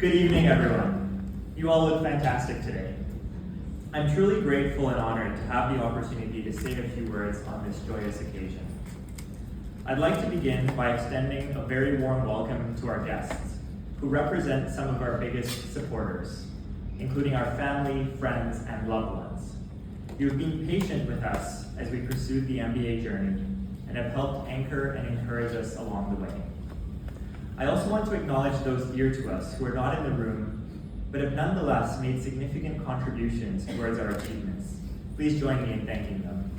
Good evening, everyone. You all look fantastic today. I'm truly grateful and honored to have the opportunity to say a few words on this joyous occasion. I'd like to begin by extending a very warm welcome to our guests, who represent some of our biggest supporters, including our family, friends, and loved ones. You have been patient with us as we pursued the MBA journey and have helped anchor and encourage us along the way. I also want to acknowledge those dear to us who are not in the room, but have nonetheless made significant contributions towards our achievements. Please join me in thanking them.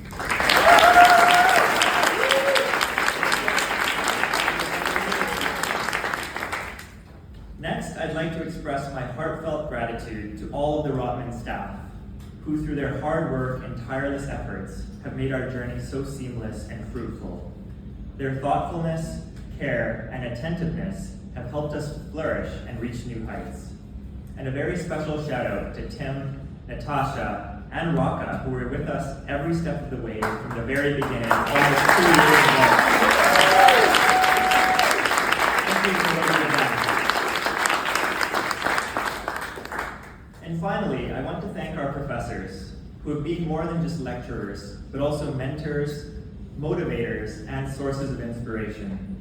Next, I'd like to express my heartfelt gratitude to all of the Rotman staff, who through their hard work and tireless efforts have made our journey so seamless and fruitful. Their thoughtfulness, care, and attentiveness have helped us flourish and reach new heights. And a very special shout out to Tim, Natasha, and Raka, who were with us every step of the way from the very beginning, almost 2 years ago. Thank you for what you've done. And finally, I want to thank our professors, who have been more than just lecturers, but also mentors, motivators, and sources of inspiration.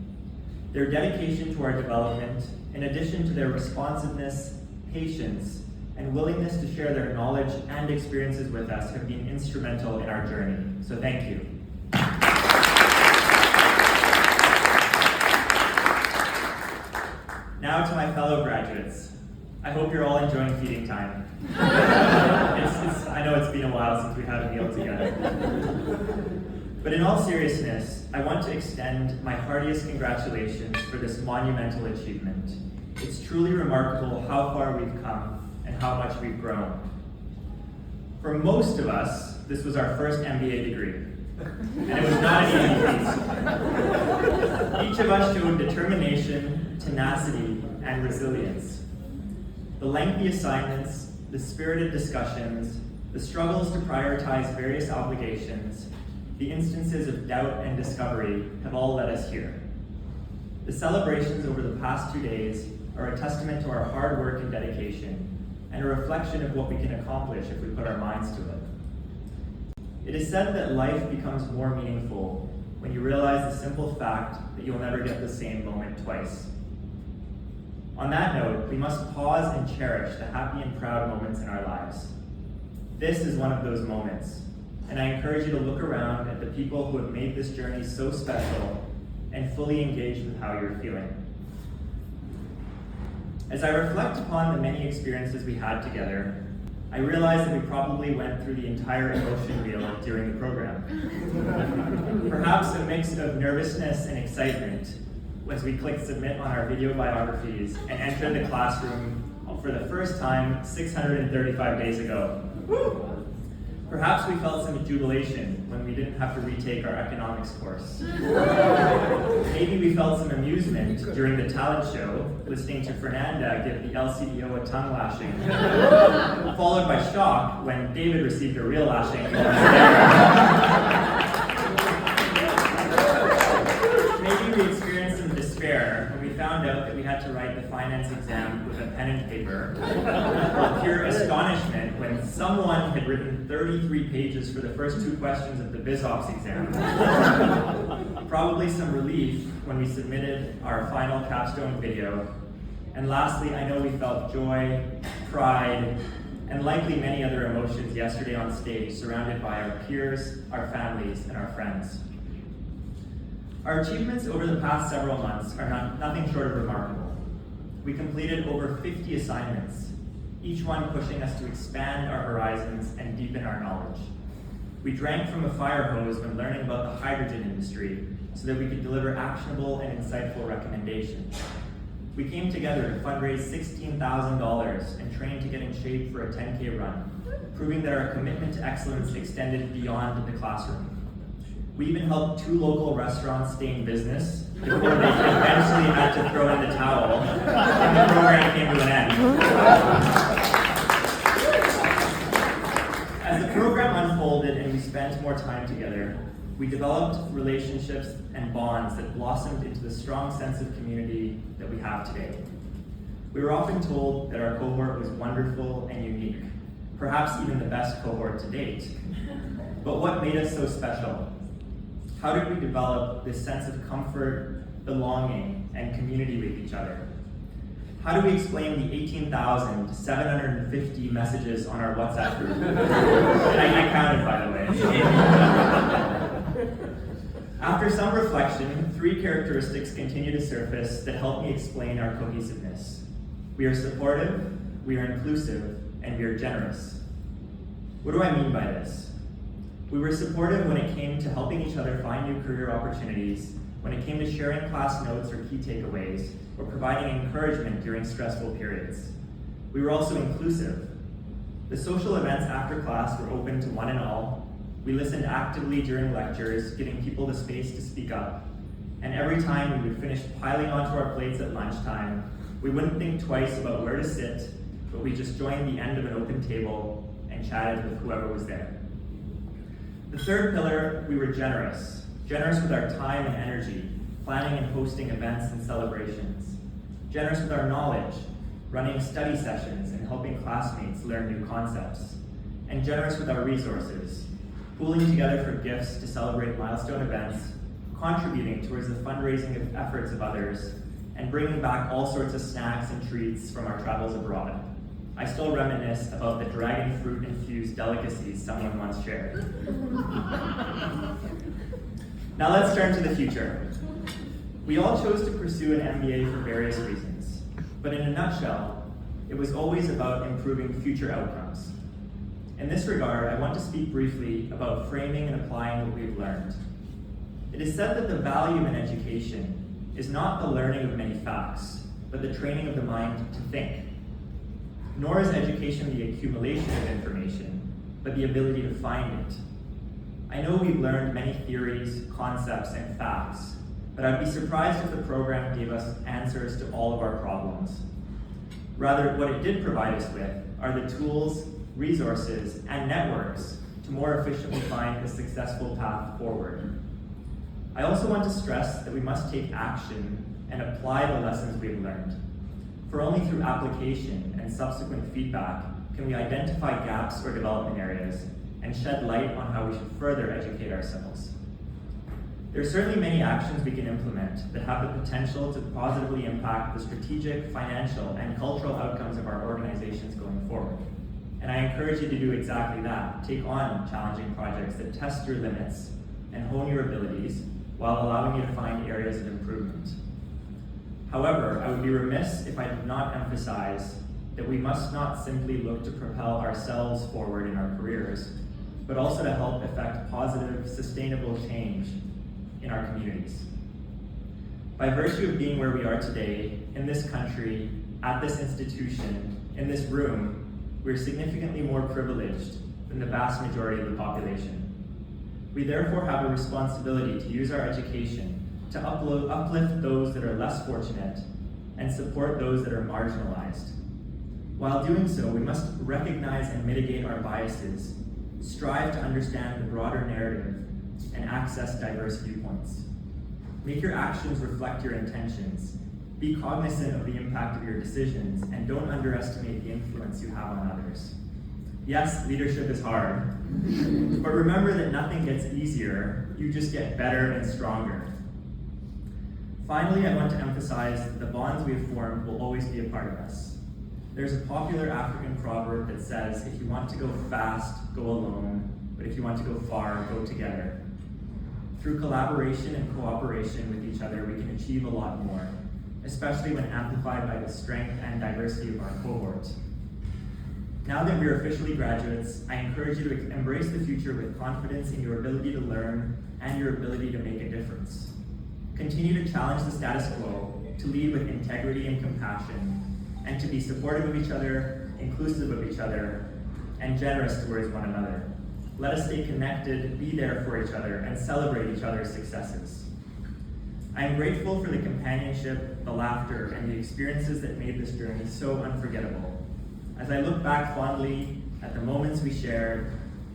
Their dedication to our development, in addition to their responsiveness, patience, and willingness to share their knowledge and experiences with us have been instrumental in our journey. So thank you. Now to my fellow graduates. I hope you're all enjoying feeding time. I know it's been a while since we had a meal together. But in all seriousness, I want to extend my heartiest congratulations for this monumental achievement. It's truly remarkable how far we've come and how much we've grown. For most of us, this was our first MBA degree, and it was not an easy feat. Each of us showed determination, tenacity, and resilience. The lengthy assignments, the spirited discussions, the struggles to prioritize various obligations, the instances of doubt and discovery have all led us here. The celebrations over the past 2 days are a testament to our hard work and dedication, and a reflection of what we can accomplish if we put our minds to it. It is said that life becomes more meaningful when you realize the simple fact that you'll never get the same moment twice. On that note, we must pause and cherish the happy and proud moments in our lives. This is one of those moments, and I encourage you to look around at the people who have made this journey so special and fully engage with how you're feeling. As I reflect upon the many experiences we had together, I realize that we probably went through the entire emotion wheel during the program. Perhaps a mix of nervousness and excitement as we clicked submit on our video biographies and entered the classroom for the first time 635 days ago. Perhaps we felt some jubilation when we didn't have to retake our economics course. Maybe we felt some amusement during the talent show, listening to Fernanda give the LCDO a tongue lashing, followed by shock when David received a real lashing. Maybe we experienced some despair when we found out that we had to write the finance exam with a pen and paper, or pure astonishment when someone had written 33 pages for the first 2 questions of the BizOps exam. Probably some relief when we submitted our final capstone video. And lastly, I know we felt joy, pride, and likely many other emotions yesterday on stage, surrounded by our peers, our families, and our friends. Our achievements over the past several months are nothing short of remarkable. We completed over 50 assignments, each one pushing us to expand our horizons and deepen our knowledge. We drank from a fire hose when learning about the hydrogen industry so that we could deliver actionable and insightful recommendations. We came together to fundraise $16,000 and train to get in shape for a 10K run, proving that our commitment to excellence extended beyond the classroom. We even helped 2 local restaurants stay in business before they eventually had to throw in the towel and the program came to an end. As the program unfolded and we spent more time together, we developed relationships and bonds that blossomed into the strong sense of community that we have today. We were often told that our cohort was wonderful and unique, perhaps even the best cohort to date. But what made us so special? How did we develop this sense of comfort, belonging, and community with each other? How do we explain the 18,750 messages on our WhatsApp group? I counted, by the way. After some reflection, 3 characteristics continue to surface that help me explain our cohesiveness. We are supportive, we are inclusive, and we are generous. What do I mean by this? We were supportive when it came to helping each other find new career opportunities, when it came to sharing class notes or key takeaways, or providing encouragement during stressful periods. We were also inclusive. The social events after class were open to one and all. We listened actively during lectures, giving people the space to speak up. And every time we would finish piling onto our plates at lunchtime, we wouldn't think twice about where to sit, but we just joined the end of an open table and chatted with whoever was there. The third pillar, we were generous. Generous with our time and energy, planning and hosting events and celebrations. Generous with our knowledge, running study sessions and helping classmates learn new concepts. And generous with our resources, pooling together for gifts to celebrate milestone events, contributing towards the fundraising efforts of others, and bringing back all sorts of snacks and treats from our travels abroad. I still reminisce about the dragon fruit-infused delicacies someone once shared. Now let's turn to the future. We all chose to pursue an MBA for various reasons, but in a nutshell, it was always about improving future outcomes. In this regard, I want to speak briefly about framing and applying what we've learned. It is said that the value in education is not the learning of many facts, but the training of the mind to think. Nor is education the accumulation of information, but the ability to find it. I know we've learned many theories, concepts, and facts, but I'd be surprised if the program gave us answers to all of our problems. Rather, what it did provide us with are the tools, resources, and networks to more efficiently find a successful path forward. I also want to stress that we must take action and apply the lessons we've learned. For only through application and subsequent feedback can we identify gaps or development areas and shed light on how we should further educate ourselves. There are certainly many actions we can implement that have the potential to positively impact the strategic, financial, and cultural outcomes of our organizations going forward. And I encourage you to do exactly that. Take on challenging projects that test your limits and hone your abilities while allowing you to find areas of improvement. However, I would be remiss if I did not emphasize that we must not simply look to propel ourselves forward in our careers, but also to help effect positive, sustainable change in our communities. By virtue of being where we are today, in this country, at this institution, in this room, we're significantly more privileged than the vast majority of the population. We therefore have a responsibility to use our education to uplift those that are less fortunate and support those that are marginalized. While doing so, we must recognize and mitigate our biases, strive to understand the broader narrative, and access diverse viewpoints. Make your actions reflect your intentions. Be cognizant of the impact of your decisions, and don't underestimate the influence you have on others. Yes, leadership is hard, but remember that nothing gets easier, you just get better and stronger. Finally, I want to emphasize that the bonds we have formed will always be a part of us. There's a popular African proverb that says, if you want to go fast, go alone, but if you want to go far, go together. Through collaboration and cooperation with each other, we can achieve a lot more, especially when amplified by the strength and diversity of our cohort. Now that we are officially graduates, I encourage you to embrace the future with confidence in your ability to learn and your ability to make a difference. Continue to challenge the status quo, to lead with integrity and compassion, and to be supportive of each other, inclusive of each other, and generous towards one another. Let us stay connected, be there for each other, and celebrate each other's successes. I am grateful for the companionship, the laughter, and the experiences that made this journey so unforgettable. As I look back fondly at the moments we shared,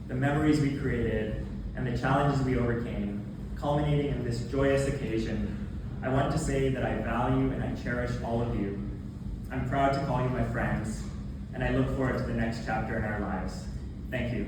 the memories we created, and the challenges we overcame, culminating in this joyous occasion, I want to say that I value and I cherish all of you. I'm proud to call you my friends, and I look forward to the next chapter in our lives. Thank you.